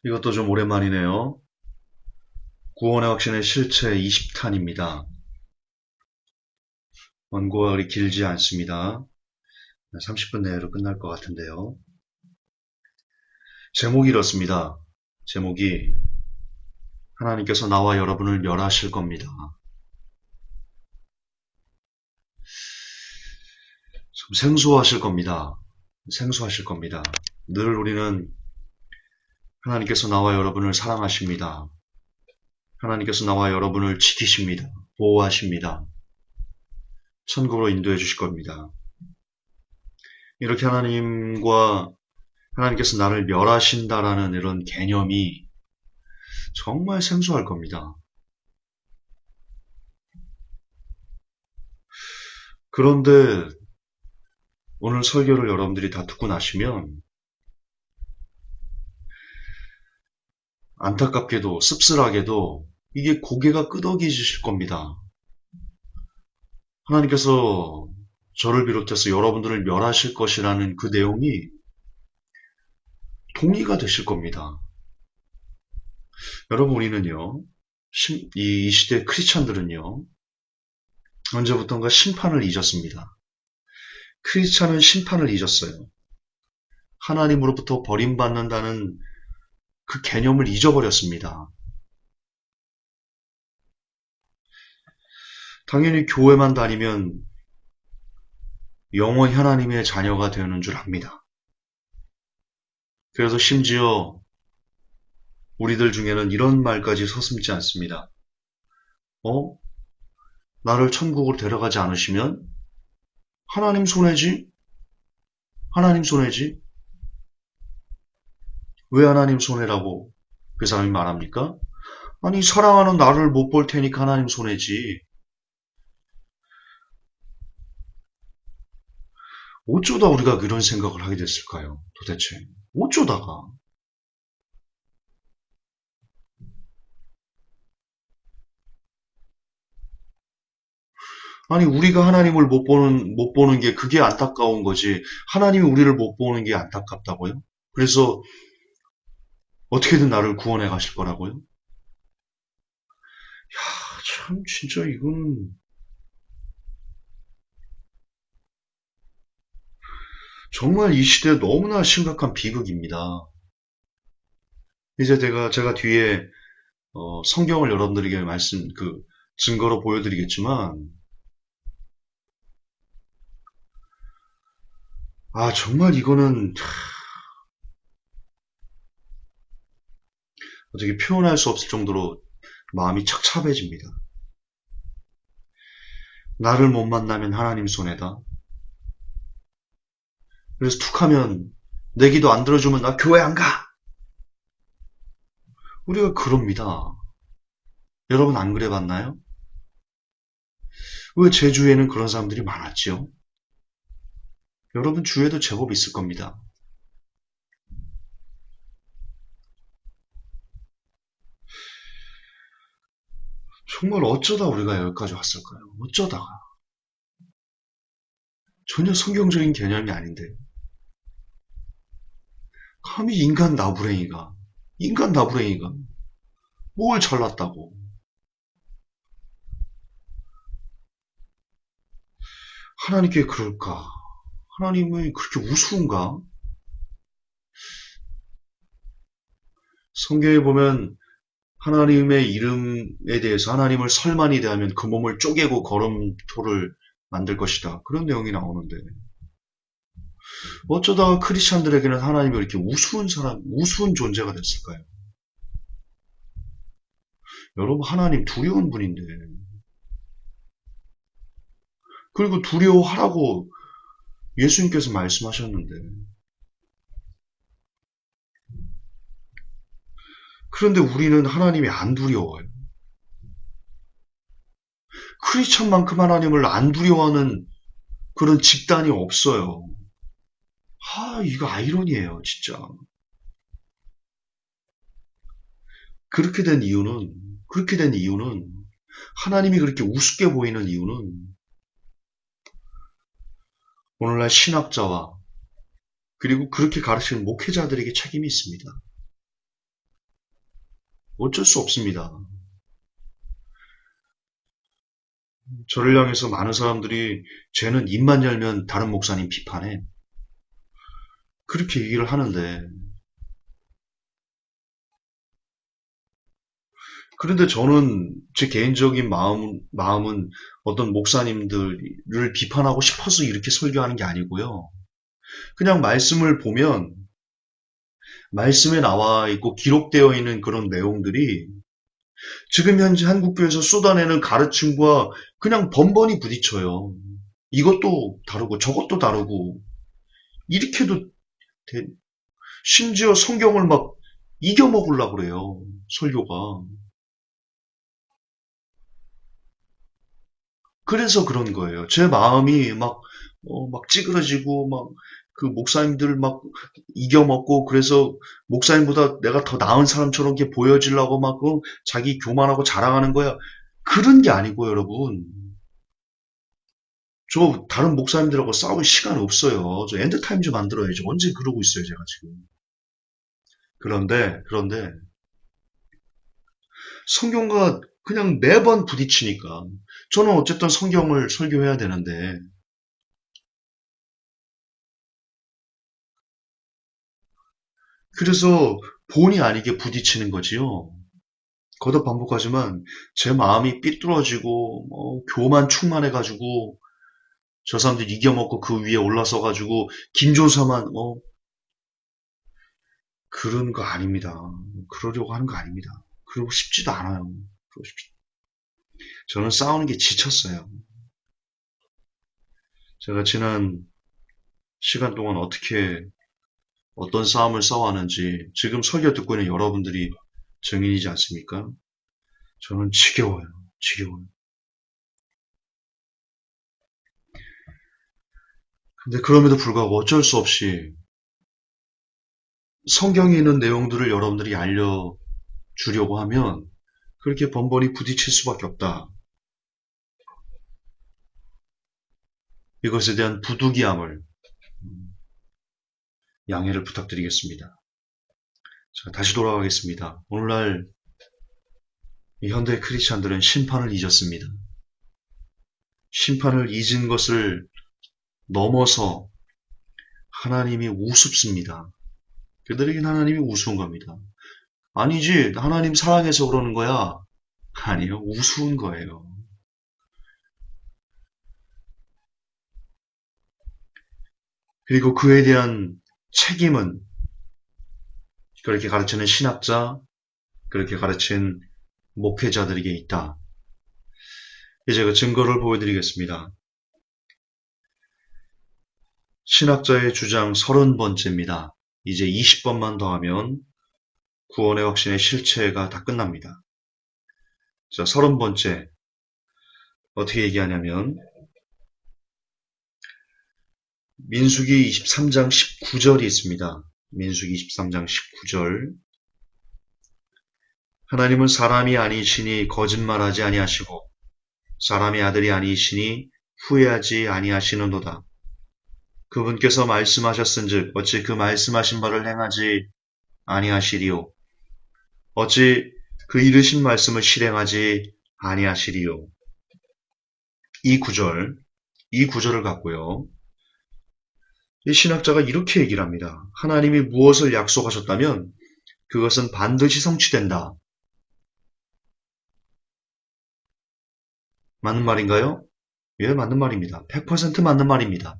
이것도 좀 오랜만이네요. 구원의 확신의 실체 20탄입니다. 원고가 그리 길지 않습니다. 30분 내로 끝날 것 같은데요. 제목이 이렇습니다. 제목이 하나님께서 나와 여러분을 멸하실 겁니다. 좀 생소하실 겁니다. 생소하실 겁니다. 늘 우리는 하나님께서 나와 여러분을 사랑하십니다. 하나님께서 나와 여러분을 지키십니다. 보호하십니다. 천국으로 인도해 주실 겁니다. 이렇게 하나님께서 나를 멸하신다라는 이런 개념이 정말 생소할 겁니다. 그런데 오늘 설교를 여러분들이 다 듣고 나시면 안타깝게도 씁쓸하게도 이게 고개가 끄덕이실 겁니다. 하나님께서 저를 비롯해서 여러분들을 멸하실 것이라는 그 내용이 동의가 되실 겁니다. 여러분, 우리는요, 이 시대 크리스찬들은요, 언제부턴가 심판을 잊었습니다. 크리스찬은 심판을 잊었어요. 하나님으로부터 버림받는다는 그 개념을 잊어버렸습니다. 당연히 교회만 다니면 영원히 하나님의 자녀가 되는 줄 압니다. 그래서 심지어 우리들 중에는 이런 말까지 서슴지 않습니다. 어? 나를 천국으로 데려가지 않으시면 하나님 손해지? 하나님 손해지? 왜 하나님 손해라고 그 사람이 말합니까? 아니, 사랑하는 나를 못 볼 테니까 하나님 손해지. 어쩌다 우리가 그런 생각을 하게 됐을까요? 도대체. 어쩌다가. 아니, 우리가 하나님을 못 보는 게 그게 안타까운 거지. 하나님이 우리를 못 보는 게 안타깝다고요? 그래서 어떻게든 나를 구원해 가실 거라고요? 참, 진짜 이건 정말 이 시대에 너무나 심각한 비극입니다. 이제 제가 뒤에 성경을 여러분들에게 증거로 보여드리겠지만, 정말 이거는 어떻게 표현할 수 없을 정도로 마음이 착잡해집니다. 나를 못 만나면 하나님 손해다. 그래서 툭 하면 내 기도 안 들어주면 나 교회 안 가! 우리가 그럽니다. 여러분 안 그래 봤나요? 왜 제 주위에는 그런 사람들이 많았지요? 여러분 주위에도 제법 있을 겁니다. 정말 어쩌다 우리가 여기까지 왔을까요? 어쩌다가. 전혀 성경적인 개념이 아닌데. 감히 인간 나부랭이가 뭘 잘났다고. 하나님께 그럴까? 하나님이 그렇게 우스운가? 성경에 보면 하나님의 이름에 대해서 하나님을 설만이 대하면 그 몸을 쪼개고 걸음토를 만들 것이다. 그런 내용이 나오는데 어쩌다가 크리스찬들에게는 하나님이 이렇게 우스운 존재가 됐을까요? 여러분 하나님 두려운 분인데 그리고 두려워하라고 예수님께서 말씀하셨는데 그런데 우리는 하나님이 안 두려워요. 크리스천만큼 하나님을 안 두려워하는 그런 집단이 없어요. 이거 아이러니예요, 진짜. 그렇게 된 이유는, 하나님이 그렇게 우습게 보이는 이유는, 오늘날 신학자와, 그리고 그렇게 가르치는 목회자들에게 책임이 있습니다. 어쩔 수 없습니다. 저를 향해서 많은 사람들이 쟤는 입만 열면 다른 목사님 비판해. 그렇게 얘기를 하는데, 그런데 저는 제 개인적인 마음은 어떤 목사님들을 비판하고 싶어서 이렇게 설교하는 게 아니고요. 그냥 말씀을 보면 말씀에 나와 있고 기록되어 있는 그런 내용들이 지금 현재 한국교회에서 쏟아내는 가르침과 그냥 번번이 부딪혀요. 이것도 다르고 저것도 다르고 이렇게도 심지어 성경을 막 이겨먹으려고 그래요. 설교가. 그래서 그런 거예요. 제 마음이 막 찌그러지고, 그 목사님들 막 이겨먹고, 그래서 목사님보다 내가 더 나은 사람처럼 이렇게 보여지려고 자기 교만하고 자랑하는 거야. 그런 게 아니고, 여러분. 저 다른 목사님들하고 싸울 시간 없어요. 저 엔드타임 좀 만들어야죠. 언제 그러고 있어요, 제가 지금. 그런데, 성경과 그냥 매번 부딪히니까. 저는 어쨌든 성경을 설교해야 되는데, 그래서 본의 아니게 부딪히는 거지요. 거듭 반복하지만 제 마음이 삐뚤어지고 교만 충만해가지고 저 사람들 이겨먹고 그 위에 올라서가지고 김조사만 그런 거 아닙니다. 그러려고 하는 거 아닙니다. 그러고 싶지도 않아요. 저는 싸우는 게 지쳤어요. 제가 지난 시간 동안 어떤 싸움을 싸워왔는지 지금 설교 듣고 있는 여러분들이 증인이지 않습니까? 저는 지겨워요. 지겨워요. 근데 그럼에도 불구하고 어쩔 수 없이 성경에 있는 내용들을 여러분들이 알려주려고 하면 그렇게 번번이 부딪힐 수밖에 없다. 이것에 대한 부득이함을 양해를 부탁드리겠습니다. 자, 다시 돌아가겠습니다. 오늘날 이 현대 크리스찬들은 심판을 잊었습니다. 심판을 잊은 것을 넘어서 하나님이 우습습니다. 그들에겐 하나님이 우스운 겁니다. 아니지, 하나님 사랑해서 그러는 거야. 아니요, 우스운 거예요. 그리고 그에 대한 책임은 그렇게 가르치는 신학자, 그렇게 가르친 목회자들에게 있다. 이제 그 증거를 보여드리겠습니다. 신학자의 주장 30번째입니다. 이제 20번만 더하면 구원의 확신의 실체가 다 끝납니다. 자, 30번째. 어떻게 얘기하냐면, 민수기 23장 19절이 있습니다. 민수기 23장 19절. 하나님은 사람이 아니시니 거짓말하지 아니하시고 사람의 아들이 아니시니 후회하지 아니하시는도다. 그분께서 말씀하셨은즉 어찌 그 말씀하신 바를 행하지 아니하시리요. 어찌 그 이르신 말씀을 실행하지 아니하시리요. 이 구절을 갖고요. 이 신학자가 이렇게 얘기를 합니다. 하나님이 무엇을 약속하셨다면 그것은 반드시 성취된다. 맞는 말인가요? 예, 맞는 말입니다. 100% 맞는 말입니다.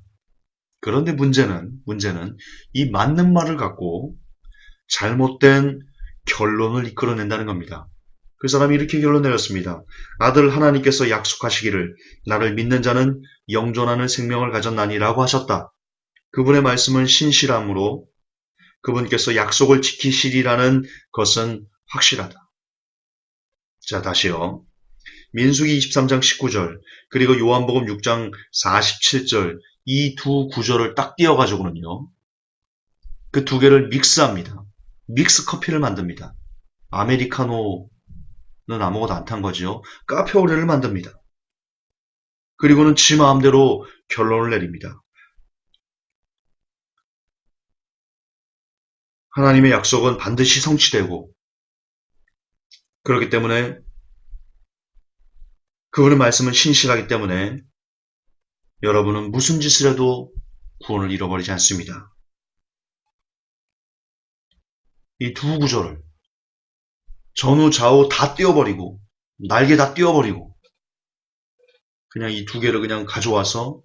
그런데 문제는 이 맞는 말을 갖고 잘못된 결론을 이끌어낸다는 겁니다. 그 사람이 이렇게 결론 내렸습니다. 아들 하나님께서 약속하시기를 나를 믿는 자는 영존하는 생명을 가졌나니라고 하셨다. 그분의 말씀은 신실함으로 그분께서 약속을 지키시리라는 것은 확실하다. 자, 다시요. 민수기 23장 19절 그리고 요한복음 6장 47절 이 두 구절을 딱 띄어가지고는요. 그 두 개를 믹스합니다. 믹스 커피를 만듭니다. 아메리카노는 아무것도 안 탄 거죠. 카페 오레를 만듭니다. 그리고는 지 마음대로 결론을 내립니다. 하나님의 약속은 반드시 성취되고 그렇기 때문에 그분의 말씀은 신실하기 때문에 여러분은 무슨 짓을 해도 구원을 잃어버리지 않습니다. 이 두 구절을 전후 좌우 다 띄워버리고 날개 다 띄워버리고 그냥 이 두 개를 그냥 가져와서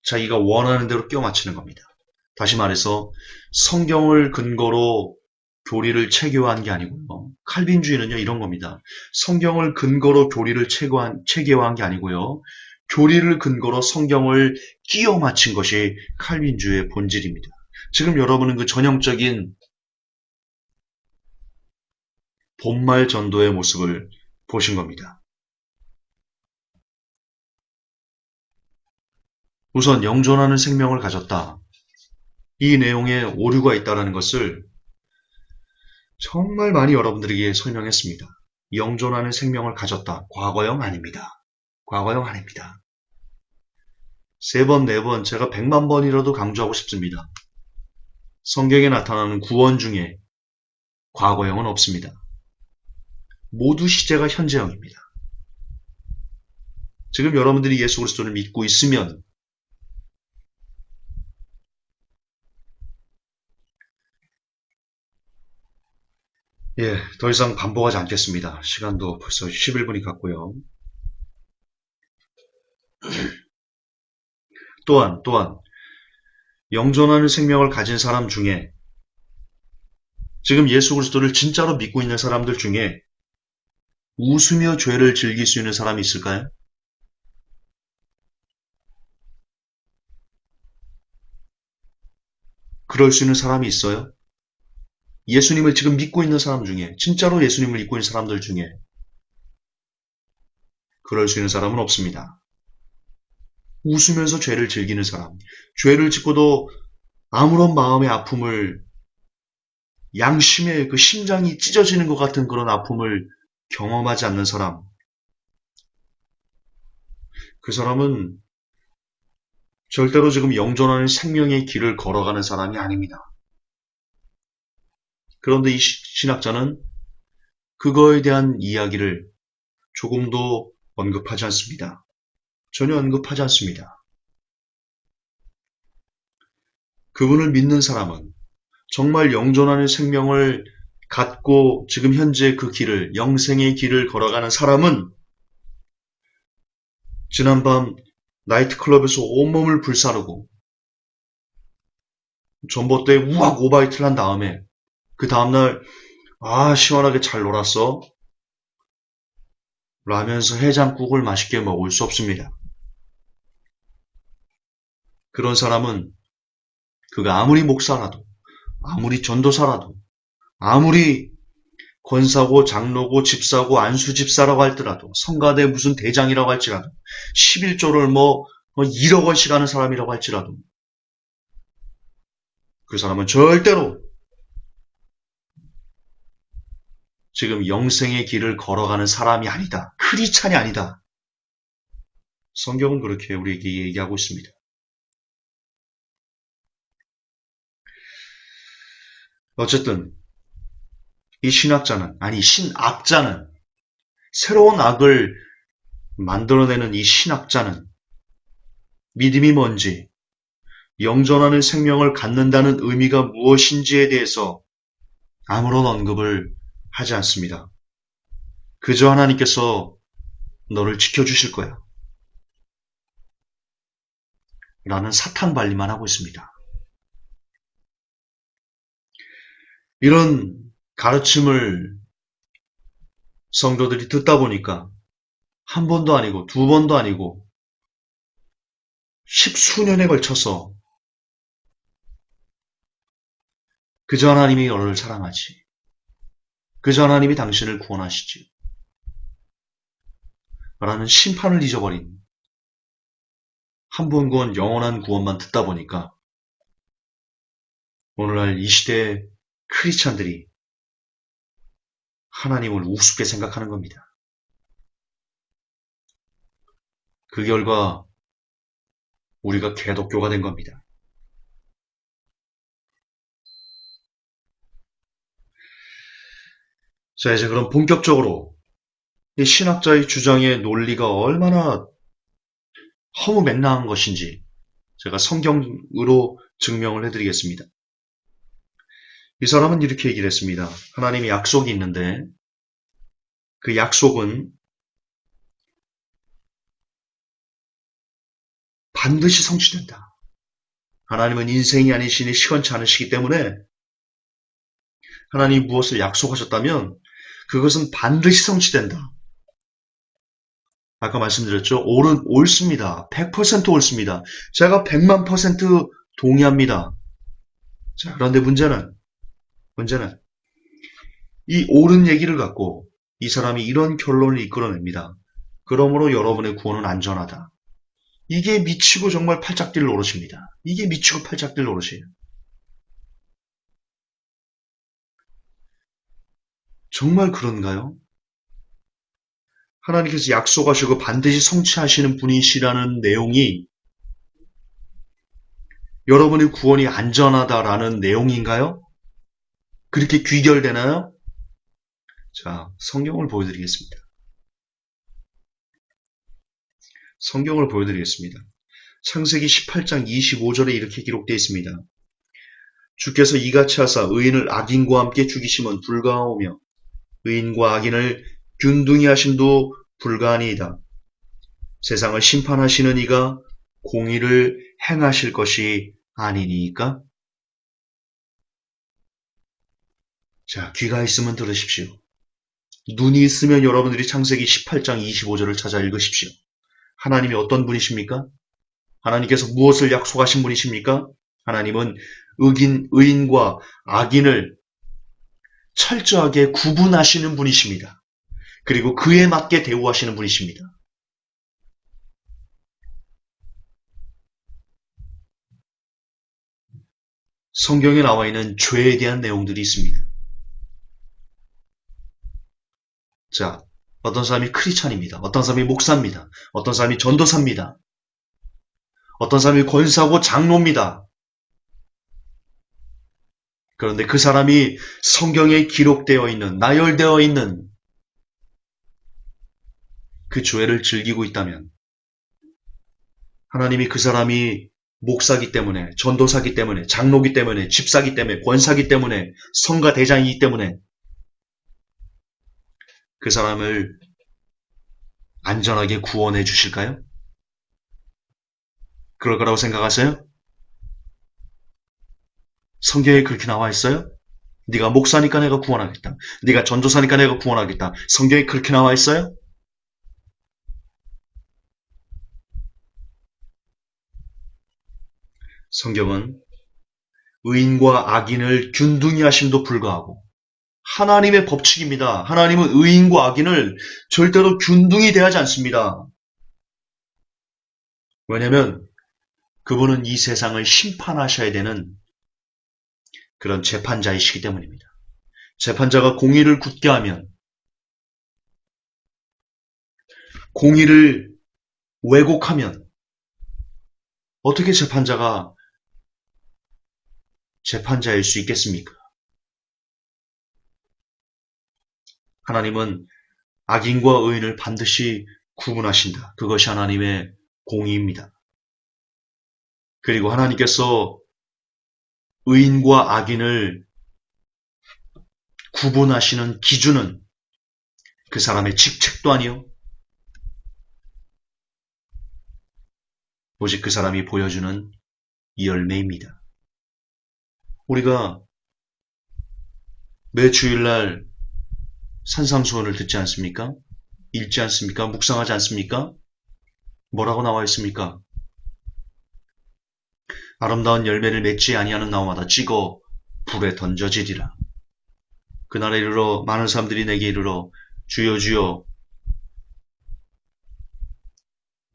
자기가 원하는 대로 끼워 맞추는 겁니다. 다시 말해서 성경을 근거로 교리를 체계화한 게 아니고요. 칼빈주의는요 이런 겁니다. 성경을 근거로 교리를 체계화한 게 아니고요. 교리를 근거로 성경을 끼워 맞춘 것이 칼빈주의의 본질입니다. 지금 여러분은 그 전형적인 본말 전도의 모습을 보신 겁니다. 우선 영존하는 생명을 가졌다. 이 내용에 오류가 있다는 것을 정말 많이 여러분들에게 설명했습니다. 영존하는 생명을 가졌다. 과거형 아닙니다. 과거형 아닙니다. 3번, 4번, 제가 100만 번이라도 강조하고 싶습니다. 성경에 나타나는 구원 중에 과거형은 없습니다. 모두 시제가 현재형입니다. 지금 여러분들이 예수 그리스도를 믿고 있으면 더 이상 반복하지 않겠습니다. 시간도 벌써 11분이 갔고요. 또한 영존하는 생명을 가진 사람 중에 지금 예수 그리스도를 진짜로 믿고 있는 사람들 중에 웃으며 죄를 즐길 수 있는 사람이 있을까요? 그럴 수 있는 사람이 있어요? 예수님을 지금 믿고 있는 사람 중에, 진짜로 예수님을 믿고 있는 사람들 중에 그럴 수 있는 사람은 없습니다. 웃으면서 죄를 즐기는 사람, 죄를 짓고도 아무런 마음의 아픔을, 양심의 그 심장이 찢어지는 것 같은 그런 아픔을 경험하지 않는 사람, 그 사람은 절대로 지금 영존하는 생명의 길을 걸어가는 사람이 아닙니다. 그런데 이 신학자는 그거에 대한 이야기를 조금도 언급하지 않습니다. 전혀 언급하지 않습니다. 그분을 믿는 사람은 정말 영존하는 생명을 갖고 지금 현재 그 길을, 영생의 길을 걸어가는 사람은 지난밤 나이트클럽에서 온몸을 불사르고 전봇대에 우악 오바이트를 한 다음에 그 다음날 시원하게 잘 놀았어 라면서 해장국을 맛있게 먹을 수 없습니다. 그런 사람은 그가 아무리 목사라도 아무리 전도사라도 아무리 권사고 장로고 집사고 안수집사라고 할지라도 성가대 무슨 대장이라고 할지라도 11조를 1억 원씩 하는 사람이라고 할지라도 그 사람은 절대로 지금 영생의 길을 걸어가는 사람이 아니다. 크리스찬이 아니다. 성경은 그렇게 우리에게 얘기하고 있습니다. 어쨌든 이 신학자는 새로운 악을 만들어내는 이 신학자는 믿음이 뭔지, 영존하는 생명을 갖는다는 의미가 무엇인지에 대해서 아무런 언급을 하지 않습니다. 그저 하나님께서 너를 지켜주실 거야. 라는 사탕 발리만 하고 있습니다. 이런 가르침을 성도들이 듣다 보니까 한 번도 아니고 두 번도 아니고 10수년에 걸쳐서 그저 하나님이 너를 사랑하지. 그저 하나님이 당신을 구원하시지. 라는 심판을 잊어버린 한 번 구원, 영원한 구원만 듣다 보니까 오늘날 이 시대의 크리스찬들이 하나님을 우습게 생각하는 겁니다. 그 결과 우리가 개독교가 된 겁니다. 자, 이제 그럼 본격적으로 이 신학자의 주장의 논리가 얼마나 허무맹랑한 것인지 제가 성경으로 증명을 해드리겠습니다. 이 사람은 이렇게 얘기를 했습니다. 하나님이 약속이 있는데 그 약속은 반드시 성취된다. 하나님은 인생이 아니시니 시건치 않으시기 때문에 하나님이 무엇을 약속하셨다면 그것은 반드시 성취된다. 아까 말씀드렸죠? 옳습니다. 100% 옳습니다. 제가 100만% 동의합니다. 자, 그런데 문제는 이 옳은 얘기를 갖고 이 사람이 이런 결론을 이끌어냅니다. 그러므로 여러분의 구원은 안전하다. 이게 미치고 정말 팔짝 뛸 노릇입니다. 이게 미치고 팔짝 뛸 노릇이에요. 정말 그런가요? 하나님께서 약속하시고 반드시 성취하시는 분이시라는 내용이 여러분의 구원이 안전하다라는 내용인가요? 그렇게 귀결되나요? 자, 성경을 보여드리겠습니다. 창세기 18장 25절에 이렇게 기록되어 있습니다. 주께서 이같이 하사 의인을 악인과 함께 죽이심은 불가하오며 의인과 악인을 균등히 하심도 불가하니이다. 세상을 심판하시는 이가 공의를 행하실 것이 아니니까? 자, 귀가 있으면 들으십시오. 눈이 있으면 여러분들이 창세기 18장 25절을 찾아 읽으십시오. 하나님이 어떤 분이십니까? 하나님께서 무엇을 약속하신 분이십니까? 하나님은 의인과 악인을 철저하게 구분하시는 분이십니다. 그리고 그에 맞게 대우하시는 분이십니다. 성경에 나와 있는 죄에 대한 내용들이 있습니다. 자, 어떤 사람이 크리스찬입니다. 어떤 사람이 목사입니다. 어떤 사람이 전도사입니다. 어떤 사람이 권사고 장로입니다. 그런데 그 사람이 성경에 기록되어 있는, 나열되어 있는 그 죄를 즐기고 있다면 하나님이 그 사람이 목사기 때문에, 전도사기 때문에, 장로기 때문에, 집사기 때문에, 권사기 때문에, 성가 대장이기 때문에 그 사람을 안전하게 구원해 주실까요? 그럴 거라고 생각하세요? 성경에 그렇게 나와 있어요? 네가 목사니까 내가 구원하겠다. 네가 전도사니까 내가 구원하겠다. 성경에 그렇게 나와 있어요? 성경은 의인과 악인을 균등히 하심도 불구하고 하나님의 법칙입니다. 하나님은 의인과 악인을 절대로 균등히 대하지 않습니다. 왜냐하면 그분은 이 세상을 심판하셔야 되는 그런 재판자이시기 때문입니다. 재판자가 공의를 굳게 하면 공의를 왜곡하면 어떻게 재판자가 재판자일 수 있겠습니까? 하나님은 악인과 의인을 반드시 구분하신다. 그것이 하나님의 공의입니다. 그리고 하나님께서 의인과 악인을 구분하시는 기준은 그 사람의 직책도 아니요. 오직 그 사람이 보여주는 열매입니다. 우리가 매 주일날 산상수훈을 듣지 않습니까? 읽지 않습니까? 묵상하지 않습니까? 뭐라고 나와 있습니까? 아름다운 열매를 맺지 아니하는 나무마다 찍어 불에 던져지리라. 그날에 이르러 많은 사람들이 내게 이르러 주여 주여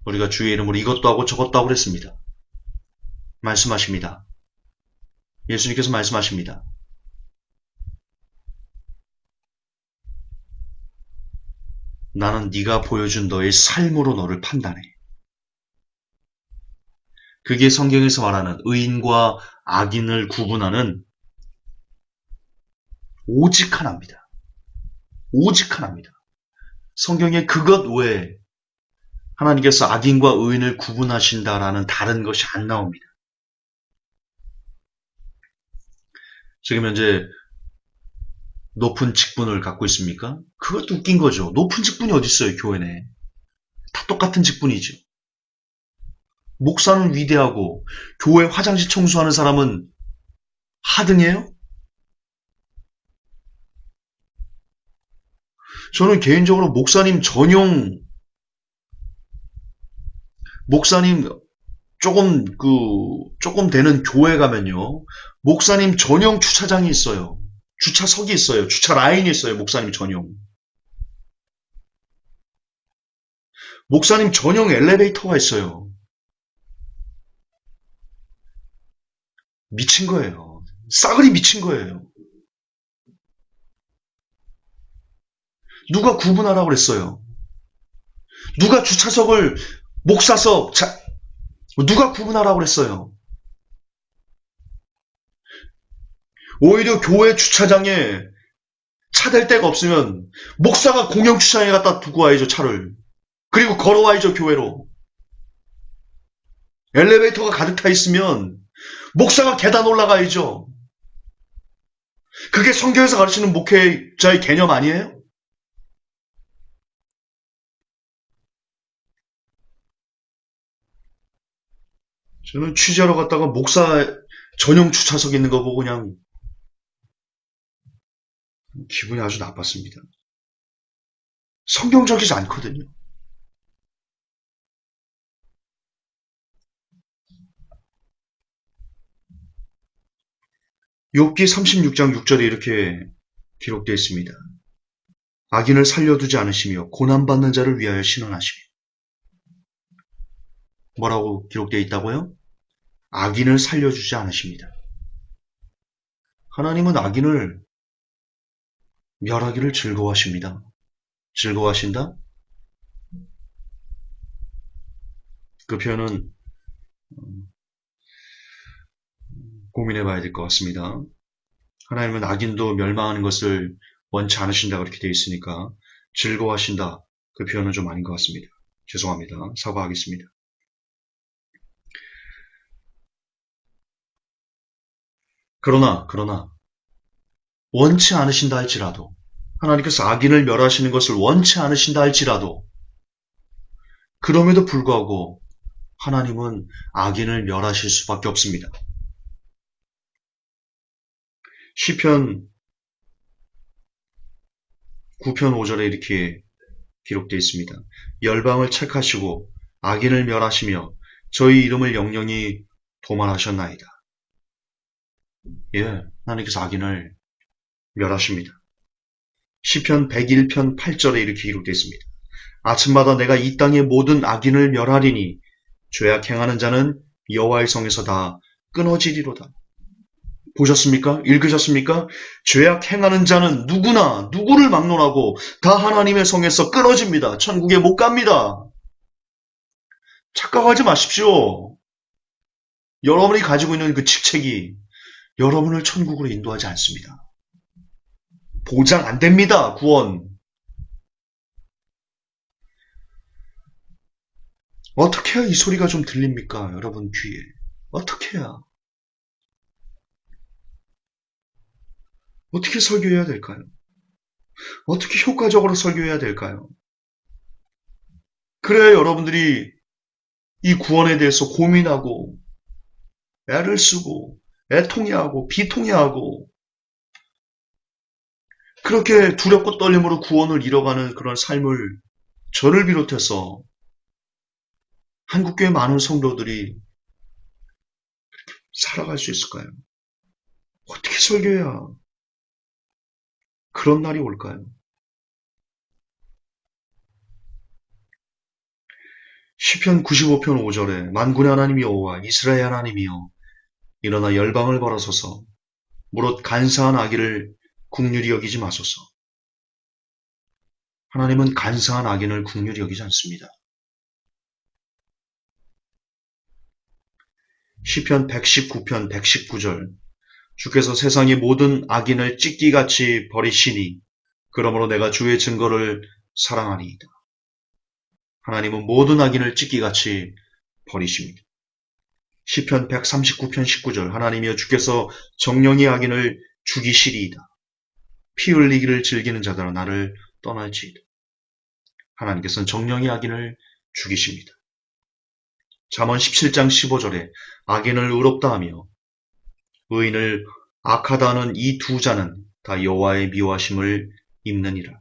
우리가 주의 이름으로 이것도 하고 저것도 하고 그랬습니다. 말씀하십니다. 예수님께서 말씀하십니다. 나는 네가 보여준 너의 삶으로 너를 판단해. 그게 성경에서 말하는 의인과 악인을 구분하는 오직 하나입니다. 오직 하나입니다. 성경에 그것 외에 하나님께서 악인과 의인을 구분하신다라는 다른 것이 안 나옵니다. 지금 현재 높은 직분을 갖고 있습니까? 그것도 웃긴 거죠. 높은 직분이 어디 있어요, 교회 내에. 다 똑같은 직분이죠. 목사는 위대하고 교회 화장실 청소하는 사람은 하등이에요? 저는 개인적으로 목사님 조금 되는 교회 가면요. 목사님 전용 주차장이 있어요. 주차석이 있어요. 주차 라인이 있어요. 목사님 전용. 목사님 전용 엘리베이터가 있어요. 미친 거예요. 싸그리 미친 거예요. 누가 구분하라고 그랬어요? 누가 주차석을 목사석 누가 구분하라고 그랬어요? 오히려 교회 주차장에 차 댈 데가 없으면 목사가 공영 주차장에 갖다 두고 와야죠, 차를. 그리고 걸어와야죠, 교회로. 엘리베이터가 가득 타 있으면 목사가 계단 올라가야죠. 그게 성경에서 가르치는 목회자의 개념 아니에요? 저는 취재하러 갔다가 목사 전용 주차석 있는 거 보고 그냥 기분이 아주 나빴습니다. 성경적이지 않거든요. 욥기 36장 6절에 이렇게 기록되어 있습니다. 악인을 살려두지 않으시며 고난받는 자를 위하여 신원하시며. 뭐라고 기록되어 있다고요? 악인을 살려주지 않으십니다. 하나님은 악인을 멸하기를 즐거워하십니다. 즐거워하신다? 그 표현은 고민해 봐야 될 것 같습니다. 하나님은 악인도 멸망하는 것을 원치 않으신다 그렇게 되어 있으니까 즐거워하신다 그 표현은 좀 아닌 것 같습니다. 죄송합니다. 사과하겠습니다. 그러나 원치 않으신다 할지라도 하나님께서 악인을 멸하시는 것을 원치 않으신다 할지라도 그럼에도 불구하고 하나님은 악인을 멸하실 수밖에 없습니다. 시편 9편 5절에 이렇게 기록되어 있습니다. 열방을 책하시고 악인을 멸하시며 저희 이름을 영영히 도말하셨나이다. 예, 하나님께서 악인을 멸하십니다. 시편 101편 8절에 이렇게 기록되어 있습니다. 아침마다 내가 이 땅의 모든 악인을 멸하리니 죄악 행하는 자는 여호와의 성에서 다 끊어지리로다. 보셨습니까? 읽으셨습니까? 죄악 행하는 자는 누구를 막론하고 다 하나님의 성에서 끊어집니다. 천국에 못 갑니다. 착각하지 마십시오. 여러분이 가지고 있는 그 직책이 여러분을 천국으로 인도하지 않습니다. 보장 안 됩니다. 구원. 어떻게 해야 이 소리가 좀 들립니까? 여러분 귀에. 어떻게 해야? 어떻게 설교해야 될까요? 어떻게 효과적으로 설교해야 될까요? 그래야 여러분들이 이 구원에 대해서 고민하고 애를 쓰고 애통해하고 비통해하고 그렇게 두렵고 떨림으로 구원을 잃어가는 그런 삶을 저를 비롯해서 한국교회 많은 성도들이 살아갈 수 있을까요? 어떻게 설교해야 그런 날이 올까요? 시편 95편 5절에 만군의 하나님 여호와 이스라엘 하나님이여 일어나 열방을 벌하소서 무릇 간사한 악인을 긍휼히 여기지 마소서. 하나님은 간사한 악인을 긍휼히 여기지 않습니다. 시편 119편 119절 주께서 세상의 모든 악인을 찢기같이 버리시니 그러므로 내가 주의 증거를 사랑하니이다. 하나님은 모든 악인을 찢기같이 버리십니다. 시편 139편 19절 하나님이여 주께서 정령의 악인을 죽이시리이다. 피 흘리기를 즐기는 자들아 나를 떠날지이다. 하나님께서는 정령의 악인을 죽이십니다. 잠언 17장 15절에 악인을 의롭다 하며 의인을 악하다 하는 이 두 자는 다 여호와의 미워하심을 입느니라.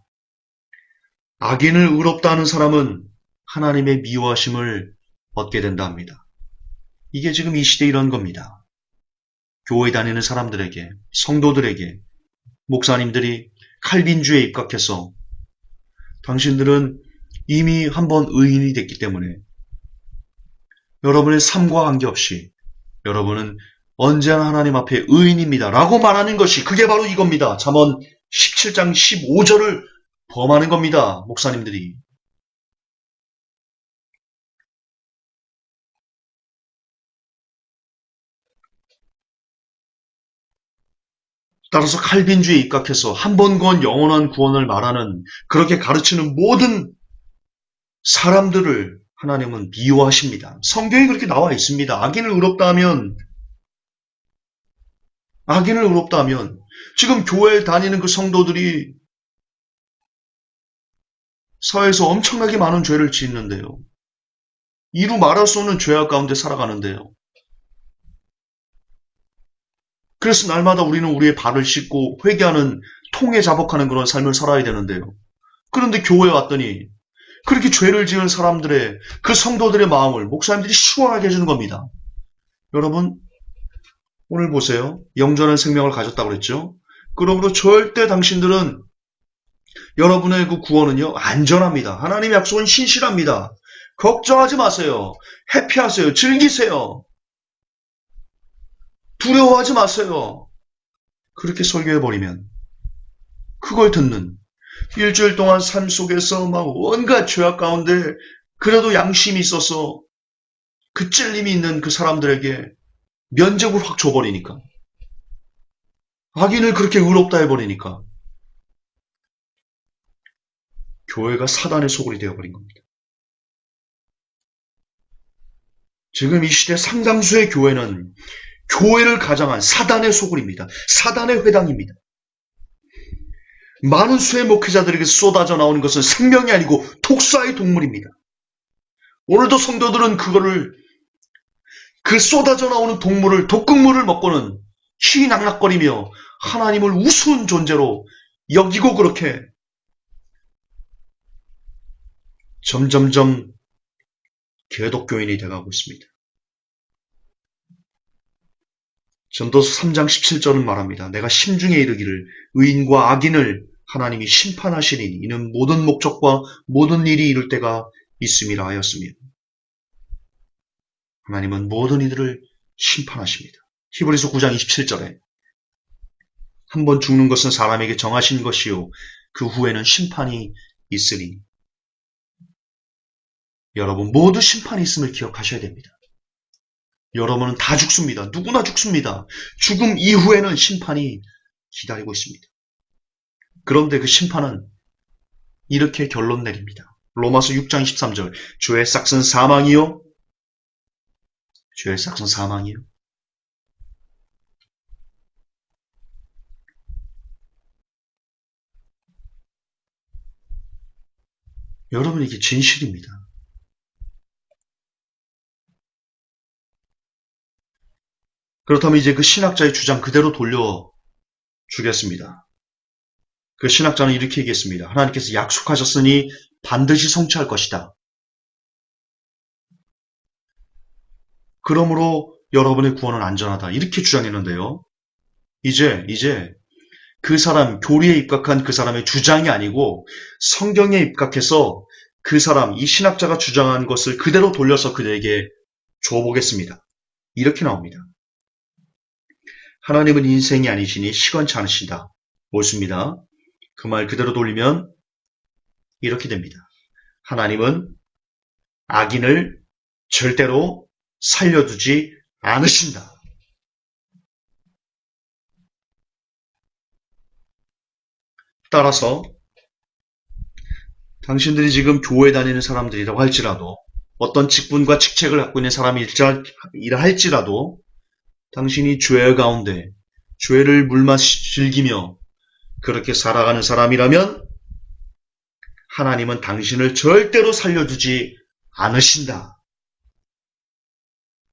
악인을 의롭다 하는 사람은 하나님의 미워하심을 얻게 된다 합니다. 이게 지금 이 시대에 이런 겁니다. 교회 다니는 사람들에게, 성도들에게, 목사님들이 칼빈주의에 입각해서 당신들은 이미 한번 의인이 됐기 때문에 여러분의 삶과 관계없이 여러분은 언제나 하나님 앞에 의인입니다. 라고 말하는 것이 그게 바로 이겁니다. 잠언 17장 15절을 범하는 겁니다. 목사님들이. 따라서 칼빈주의에 입각해서 한 번 구원 영원한 구원을 말하는 그렇게 가르치는 모든 사람들을 하나님은 미워하십니다. 성경에 그렇게 나와 있습니다. 악인을 의롭다 하면 지금 교회에 다니는 그 성도들이 사회에서 엄청나게 많은 죄를 짓는데요. 이루 말할 수 없는 죄악 가운데 살아가는데요. 그래서 날마다 우리는 우리의 발을 씻고 회개하는 통에 자복하는 그런 삶을 살아야 되는데요. 그런데 교회에 왔더니 그렇게 죄를 지은 사람들의 그 성도들의 마음을 목사님들이 시원하게 해주는 겁니다. 여러분 오늘 보세요. 영전한 생명을 가졌다고 그랬죠. 그러므로 절대 당신들은 여러분의 그 구원은요 안전합니다. 하나님의 약속은 신실합니다. 걱정하지 마세요. 해피하세요. 즐기세요. 두려워하지 마세요. 그렇게 설교해버리면 그걸 듣는 일주일 동안 삶 속에서 막 온갖 죄악 가운데 그래도 양심이 있어서 그 찔림이 있는 그 사람들에게 면죄부를 확 줘버리니까 악인을 그렇게 의롭다 해버리니까 교회가 사단의 소굴이 되어버린 겁니다. 지금 이 시대 상당수의 교회는 교회를 가장한 사단의 소굴입니다. 사단의 회당입니다. 많은 수의 목회자들에게 쏟아져 나오는 것은 생명이 아니고 독사의 동물입니다. 오늘도 성도들은 그 쏟아져 나오는 동물을, 독극물을 먹고는 희낙낙거리며 하나님을 우스운 존재로 여기고 그렇게 점점점 개독교인이 돼가고 있습니다. 전도서 3장 17절은 말합니다. 내가 심중에 이르기를 의인과 악인을 하나님이 심판하시리니 이는 모든 목적과 모든 일이 이룰 때가 있음이라 하였으며 하나님은 모든 이들을 심판하십니다. 히브리서 9장 27절에 한 번 죽는 것은 사람에게 정하신 것이요 그 후에는 심판이 있으니 여러분 모두 심판이 있음을 기억하셔야 됩니다. 여러분은 다 죽습니다. 누구나 죽습니다. 죽음 이후에는 심판이 기다리고 있습니다. 그런데 그 심판은 이렇게 결론 내립니다. 로마서 6장 23절 죄의 삭은 사망이요. 죄의 삭은 사망이요. 여러분 이게 진실입니다. 그렇다면 이제 그 신학자의 주장 그대로 돌려주겠습니다. 그 신학자는 이렇게 얘기했습니다. 하나님께서 약속하셨으니 반드시 성취할 것이다. 그러므로 여러분의 구원은 안전하다. 이렇게 주장했는데요. 이제 그 사람, 교리에 입각한 그 사람의 주장이 아니고 성경에 입각해서 그 사람, 이 신학자가 주장한 것을 그대로 돌려서 그들에게 줘보겠습니다. 이렇게 나옵니다. 하나님은 인생이 아니시니 시건치 않으시다. 옳습니다. 그 말 그대로 돌리면 이렇게 됩니다. 하나님은 악인을 절대로 살려두지 않으신다. 따라서 당신들이 지금 교회 다니는 사람들이라고 할지라도 어떤 직분과 직책을 갖고 있는 사람이라 할지라도 당신이 죄 가운데 죄를 물마 즐기며 그렇게 살아가는 사람이라면 하나님은 당신을 절대로 살려주지 않으신다.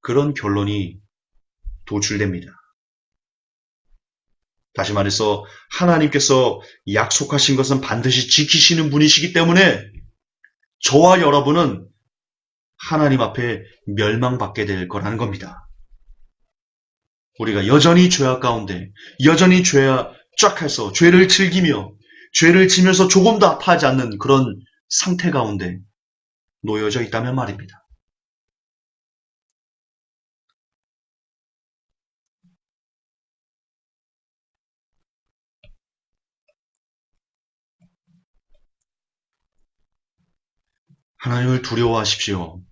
그런 결론이 도출됩니다. 다시 말해서 하나님께서 약속하신 것은 반드시 지키시는 분이시기 때문에 저와 여러분은 하나님 앞에 멸망받게 될 거라는 겁니다. 우리가 여전히 죄악 가운데, 여전히 쫙 해서 죄를 즐기며, 죄를 지면서 조금도 아파하지 않는 그런 상태 가운데 놓여져 있다면 말입니다. 하나님을 두려워하십시오.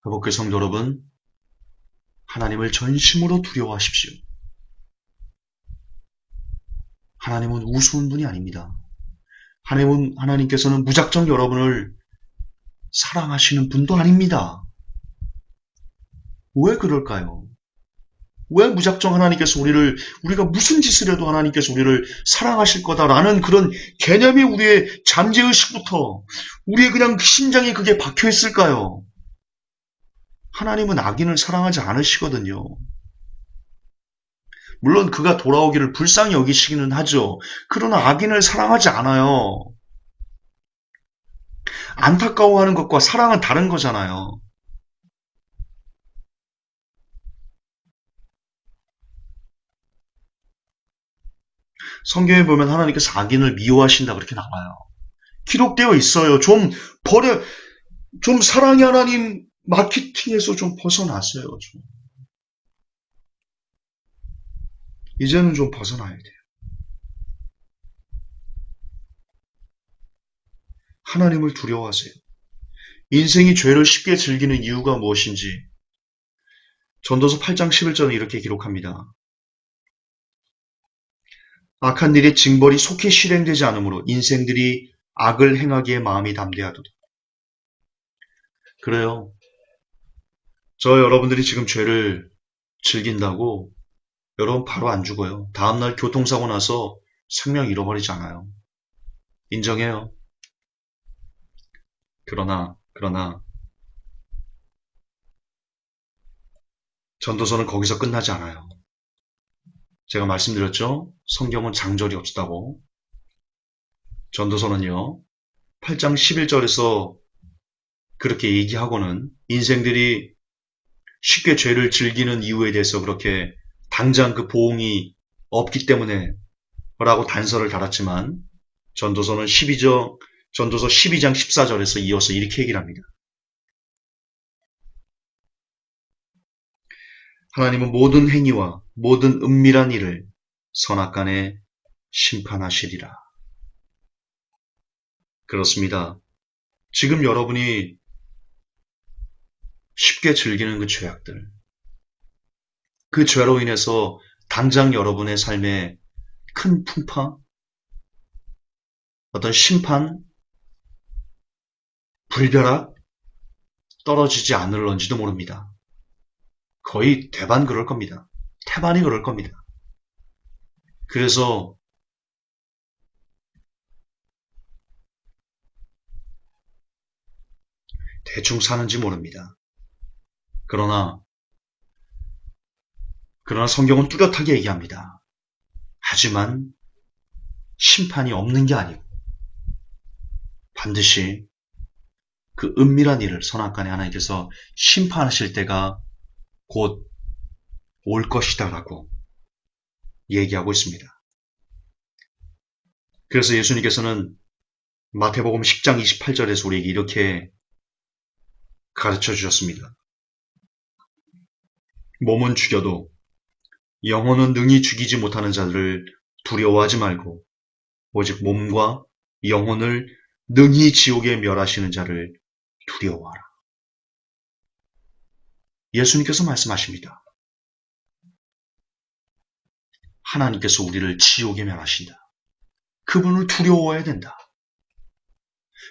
회복교 성도 여러분, 하나님을 전심으로 두려워하십시오. 하나님은 우스운 분이 아닙니다. 하나님께서는 무작정 여러분을 사랑하시는 분도 아닙니다. 왜 그럴까요? 왜 무작정 하나님께서 우리가 무슨 짓을 해도 하나님께서 우리를 사랑하실 거다라는 그런 개념이 우리의 잠재의식부터 우리의 그냥 심장에 그게 박혀 있을까요? 하나님은 악인을 사랑하지 않으시거든요. 물론 그가 돌아오기를 불쌍히 여기시기는 하죠. 그러나 악인을 사랑하지 않아요. 안타까워하는 것과 사랑은 다른 거잖아요. 성경에 보면 하나님께서 악인을 미워하신다 그렇게 나와요. 기록되어 있어요. 좀 사랑의 하나님 마케팅에서 좀 벗어났어요. 이제는 좀 벗어나야 돼요. 하나님을 두려워하세요. 인생이 죄를 쉽게 즐기는 이유가 무엇인지 전도서 8장 11절은 이렇게 기록합니다. 악한 일의 징벌이 속히 실행되지 않으므로 인생들이 악을 행하기에 마음이 담대하도다. 그래요. 여러분들이 지금 죄를 즐긴다고 여러분 바로 안 죽어요. 다음날 교통사고 나서 생명 잃어버리지 않아요. 인정해요. 그러나 전도서는 거기서 끝나지 않아요. 제가 말씀드렸죠? 성경은 장절이 없다고. 전도서는요. 8장 11절에서 그렇게 얘기하고는 인생들이 쉽게 죄를 즐기는 이유에 대해서 그렇게 당장 그 보응이 없기 때문에 라고 단서를 달았지만 전도서 12장 14절에서 이어서 이렇게 얘기를 합니다. 하나님은 모든 행위와 모든 은밀한 일을 선악간에 심판하시리라. 그렇습니다. 지금 여러분이 쉽게 즐기는 그 죄악들, 그 죄로 인해서 당장 여러분의 삶에 큰 풍파, 어떤 심판, 불벼락 떨어지지 않을런지도 모릅니다. 거의 대반 그럴 겁니다. 태반이 그럴 겁니다. 그래서 대충 사는지 모릅니다. 그러나 성경은 뚜렷하게 얘기합니다. 하지만 심판이 없는 게 아니고 반드시 그 은밀한 일을 선악간에 하나님께서 심판하실 때가 곧 올 것이다 라고 얘기하고 있습니다. 그래서 예수님께서는 마태복음 10장 28절에서 우리에게 이렇게 가르쳐 주셨습니다. 몸은 죽여도 영혼은 능히 죽이지 못하는 자들을 두려워하지 말고 오직 몸과 영혼을 능히 지옥에 멸하시는 자를 두려워하라. 예수님께서 말씀하십니다. 하나님께서 우리를 지옥에 멸하신다. 그분을 두려워해야 된다.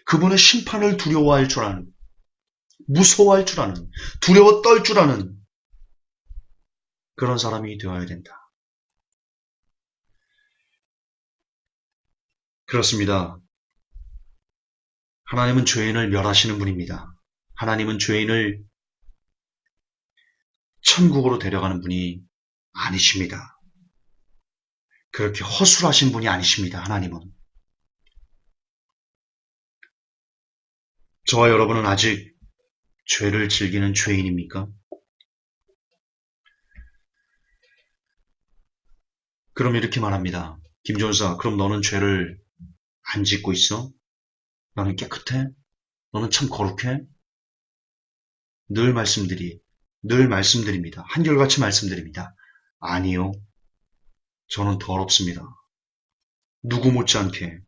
그분은 심판을 두려워할 줄 아는, 무서워할 줄 아는, 두려워 떨 줄 아는 그런 사람이 되어야 된다. 그렇습니다. 하나님은 죄인을 멸하시는 분입니다. 하나님은 죄인을 천국으로 데려가는 분이 아니십니다. 그렇게 허술하신 분이 아니십니다. 하나님은. 저와 여러분은 아직 죄를 즐기는 죄인입니까? 그럼 이렇게 말합니다. 김전사, 그럼 너는 죄를 안 짓고 있어? 너는 깨끗해? 너는 참 거룩해? 늘 말씀드립니다. 한결같이 말씀드립니다. 아니요. 저는 더럽습니다. 누구 못지않게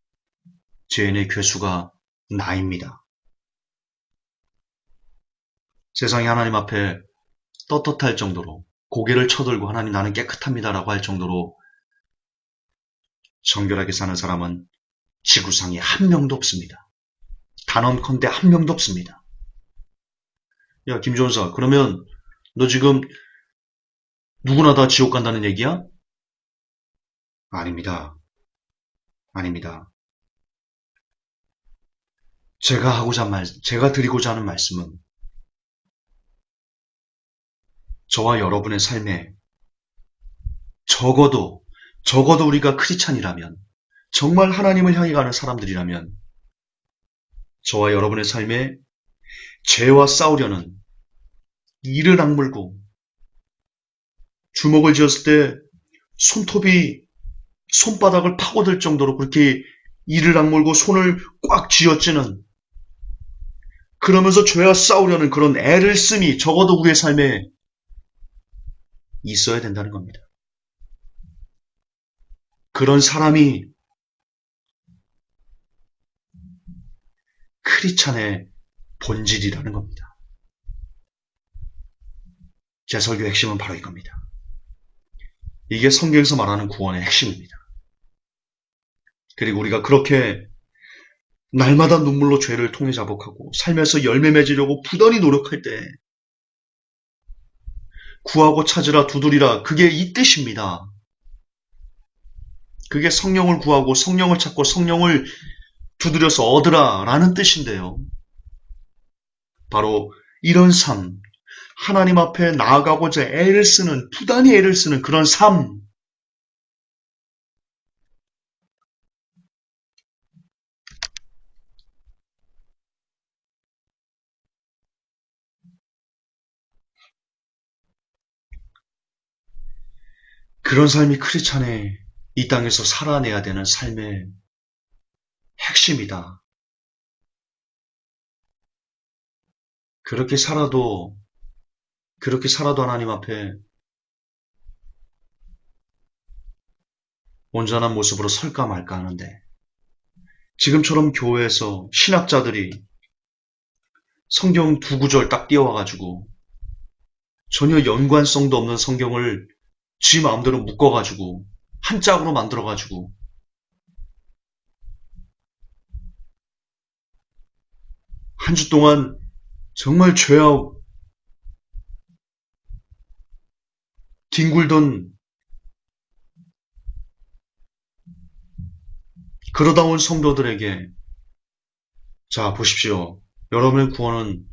죄인의 괴수가 나입니다. 세상이 하나님 앞에 떳떳할 정도로 고개를 쳐들고 하나님 나는 깨끗합니다라고 할 정도로 정결하게 사는 사람은 지구상에 한 명도 없습니다. 단언컨대 한 명도 없습니다. 야, 김종사, 그러면 너 지금 누구나 다 지옥 간다는 얘기야? 아닙니다. 아닙니다. 제가 드리고자 하는 말씀은 저와 여러분의 삶에 적어도 우리가 크리스찬이라면, 정말 하나님을 향해 가는 사람들이라면 저와 여러분의 삶에 죄와 싸우려는, 이를 악물고 주먹을 쥐었을 때 손톱이 손바닥을 파고들 정도로 그렇게 이를 악물고 손을 꽉 쥐어찌는, 그러면서 죄와 싸우려는 그런 애를 씀이 적어도 우리의 삶에 있어야 된다는 겁니다. 그런 사람이 크리스찬의 본질이라는 겁니다. 제 설교의 핵심은 바로 이겁니다. 이게 성경에서 말하는 구원의 핵심입니다. 그리고 우리가 그렇게 날마다 눈물로 죄를 통해 자복하고 살면서 열매 맺으려고 부단히 노력할 때 구하고 찾으라 두드리라, 그게 이 뜻입니다. 그게 성령을 구하고 성령을 찾고 성령을 두드려서 얻으라 라는 뜻인데요. 바로 이런 삶, 하나님 앞에 나아가고자 부단히 애를 쓰는 그런 삶, 그런 삶이 크리스찬의 이 땅에서 살아내야 되는 삶의 핵심이다. 그렇게 살아도 하나님 앞에 온전한 모습으로 설까 말까 하는데, 지금처럼 교회에서 신학자들이 성경 두 구절 딱 띄워가지고 전혀 연관성도 없는 성경을 지 마음대로 묶어가지고 한 짝으로 만들어가지고 한 주 동안 정말 죄와 뒹굴던 그러다 온 성도들에게, 자 보십시오, 여러분의 구원은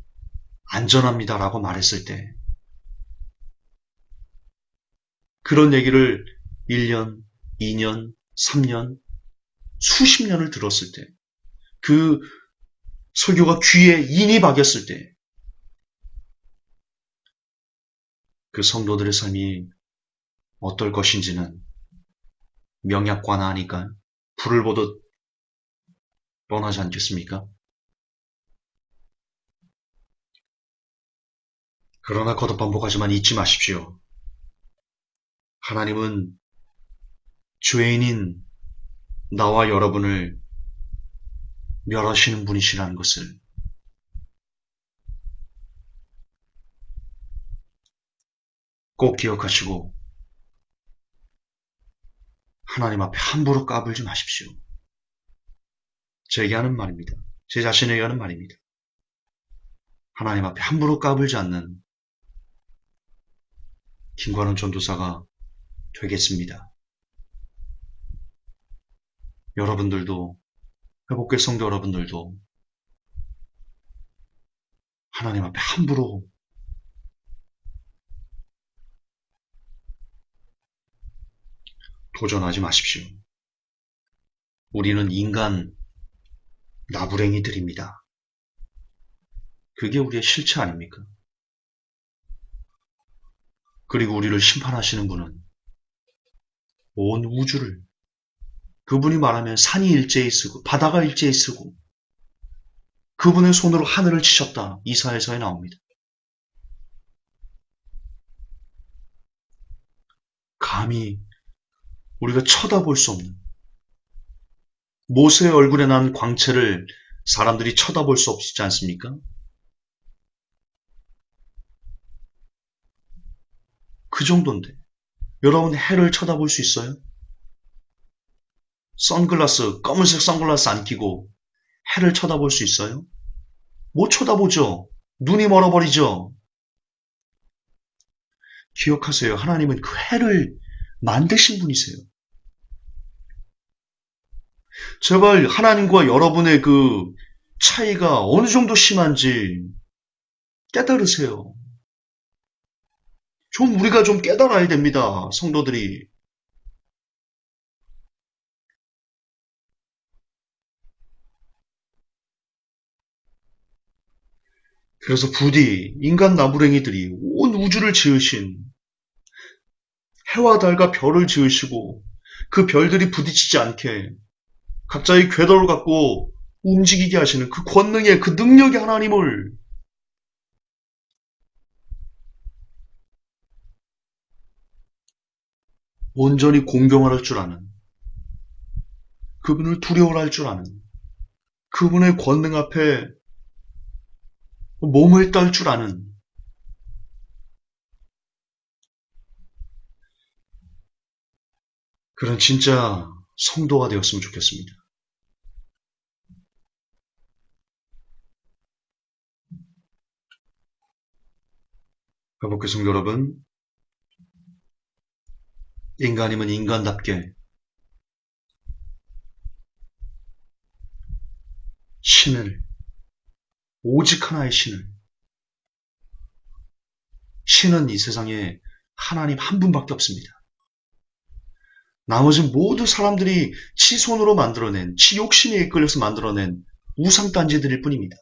안전합니다라고 말했을 때, 그런 얘기를 1년, 2년, 3년, 수십 년을 들었을 때, 그 설교가 귀에 인이 박였을 때, 그 성도들의 삶이 어떨 것인지는 명약과나 하니까 불을 보듯 뻔하지 않겠습니까? 그러나 거듭 반복하지만 잊지 마십시오. 하나님은 죄인인 나와 여러분을 멸하시는 분이시라는 것을 꼭 기억하시고 하나님 앞에 함부로 까불지 마십시오. 제게 하는 말입니다. 제 자신에게 하는 말입니다. 하나님 앞에 함부로 까불지 않는 김관원 전도사가 되겠습니다. 여러분들도, 회복교 성도 여러분들도 하나님 앞에 함부로 도전하지 마십시오. 우리는 인간 나부랭이들입니다. 그게 우리의 실체 아닙니까? 그리고 우리를 심판하시는 분은 온 우주를, 그분이 말하면 산이 일제히 쓰고 바다가 일제히 쓰고 그분의 손으로 하늘을 치셨다. 이사야서에 나옵니다. 감히 우리가 쳐다볼 수 없는 모세의 얼굴에 난 광채를 사람들이 쳐다볼 수 없지 않습니까? 그 정도인데 여러분 해를 쳐다볼 수 있어요? 선글라스, 검은색 선글라스 안 끼고 해를 쳐다볼 수 있어요? 못 쳐다보죠. 눈이 멀어버리죠. 기억하세요. 하나님은 그 해를 만드신 분이세요. 제발 하나님과 여러분의 그 차이가 어느 정도 심한지 깨달으세요. 우리가 좀 깨달아야 됩니다. 성도들이. 그래서 부디 인간 나부랭이들이 온 우주를 지으신 해와 달과 별을 지으시고 그 별들이 부딪히지 않게 각자의 궤도를 갖고 움직이게 하시는 그 권능의 그 능력의 하나님을 온전히 공경할 줄 아는, 그분을 두려워할 줄 아는, 그분의 권능 앞에 몸을 떨 줄 아는 그런 진짜 성도가 되었으면 좋겠습니다. 회복교 성도 여러분, 인간이면 인간답게 신을, 오직 하나의 신은 이 세상에 하나님 한 분밖에 없습니다. 나머지 모두 사람들이 지 손으로 만들어낸, 지 욕심에 이끌려서 만들어낸 우상단지들일 뿐입니다.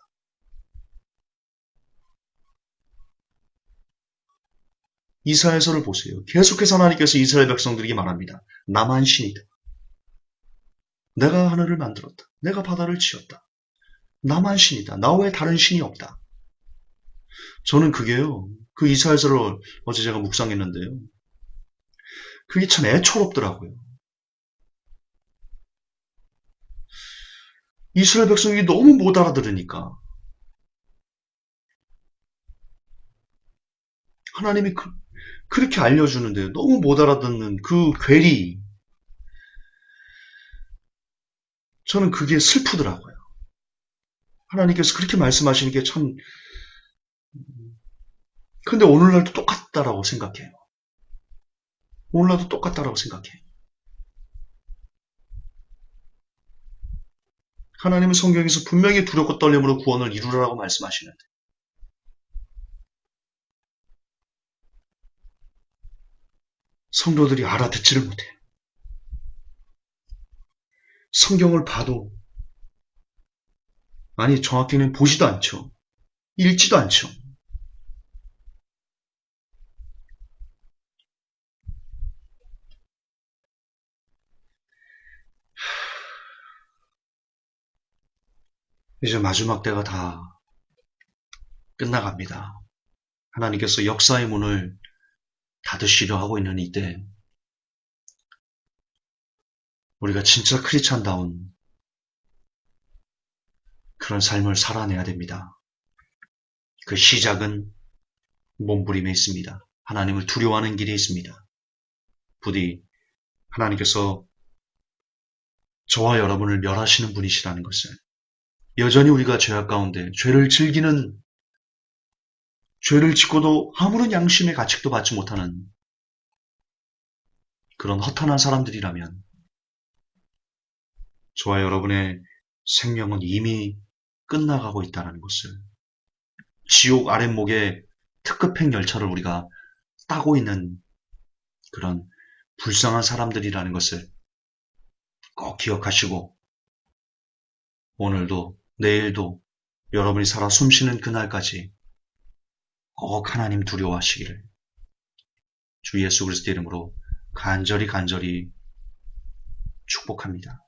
이사야서를 보세요. 계속해서 하나님께서 이스라엘 백성들에게 말합니다. 나만 신이다. 내가 하늘을 만들었다. 내가 바다를 지었다. 나만 신이다. 나 외에 다른 신이 없다. 저는 그게요. 그 이사야서를 어제 제가 묵상했는데요. 그게 참 애처롭더라고요. 이스라엘 백성이 너무 못 알아들으니까 하나님이 그렇게 알려주는데 너무 못 알아듣는 그 괴리, 저는 그게 슬프더라고요. 하나님께서 그렇게 말씀하시는 게 참, 근데 오늘날도 똑같다라고 생각해요. 오늘날도 똑같다라고 생각해요. 하나님은 성경에서 분명히 두렵고 떨림으로 구원을 이루라고 말씀하시는데 성도들이 알아듣지를 못해요. 성경을 봐도, 아니 정확히는 보지도 않죠. 읽지도 않죠. 이제 마지막 때가 다 끝나갑니다. 하나님께서 역사의 문을 닫으시려 하고 있는 이때 우리가 진짜 크리스찬다운 그런 삶을 살아내야 됩니다. 그 시작은 몸부림에 있습니다. 하나님을 두려워하는 길에 있습니다. 부디 하나님께서 저와 여러분을 멸하시는 분이시라는 것을 여전히 우리가 죄악 가운데 죄를 즐기는, 죄를 짓고도 아무런 양심의 가책도 받지 못하는 그런 허탄한 사람들이라면 저와 여러분의 생명은 이미 끝나가고 있다는 것을, 지옥 아랫목에 특급행 열차를 우리가 따고 있는 그런 불쌍한 사람들이라는 것을 꼭 기억하시고, 오늘도 내일도 여러분이 살아 숨쉬는 그날까지 꼭 하나님 두려워하시기를 주 예수 그리스도 이름으로 간절히 축복합니다.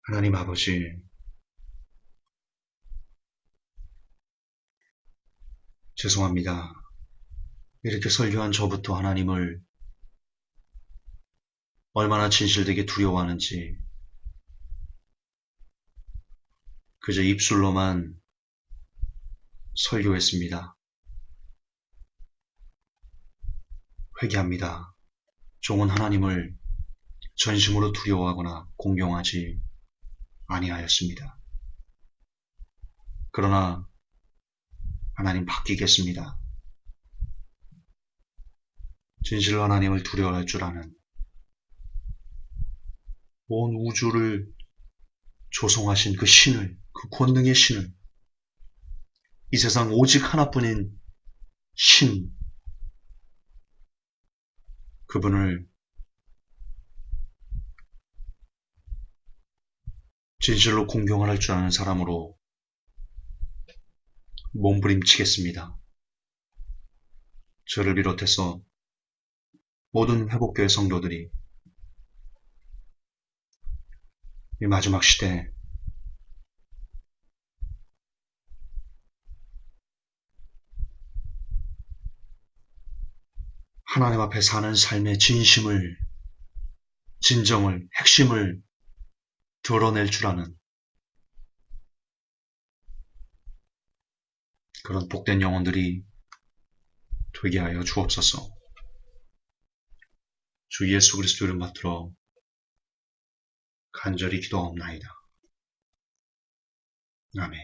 하나님 아버지, 죄송합니다. 이렇게 설교한 저부터 하나님을 얼마나 진실되게 두려워하는지 그저 입술로만 설교했습니다. 회개합니다. 종은 하나님을 전심으로 두려워하거나 공경하지 아니하였습니다. 그러나 하나님 바뀌겠습니다. 진실로 하나님을 두려워할 줄 아는, 온 우주를 조성하신 그 신을, 그 권능의 신을, 이 세상 오직 하나뿐인 신, 그분을 진실로 공경을 할 줄 아는 사람으로 몸부림치겠습니다. 저를 비롯해서 모든 회복교회 성도들이 이 마지막 시대에 하나님 앞에 사는 삶의 진심을, 진정을, 핵심을 드러낼 줄 아는 그런 복된 영혼들이 되게 하여 주옵소서. 주 예수 그리스도 이름 받들어 간절히 기도하옵나이다. 아멘.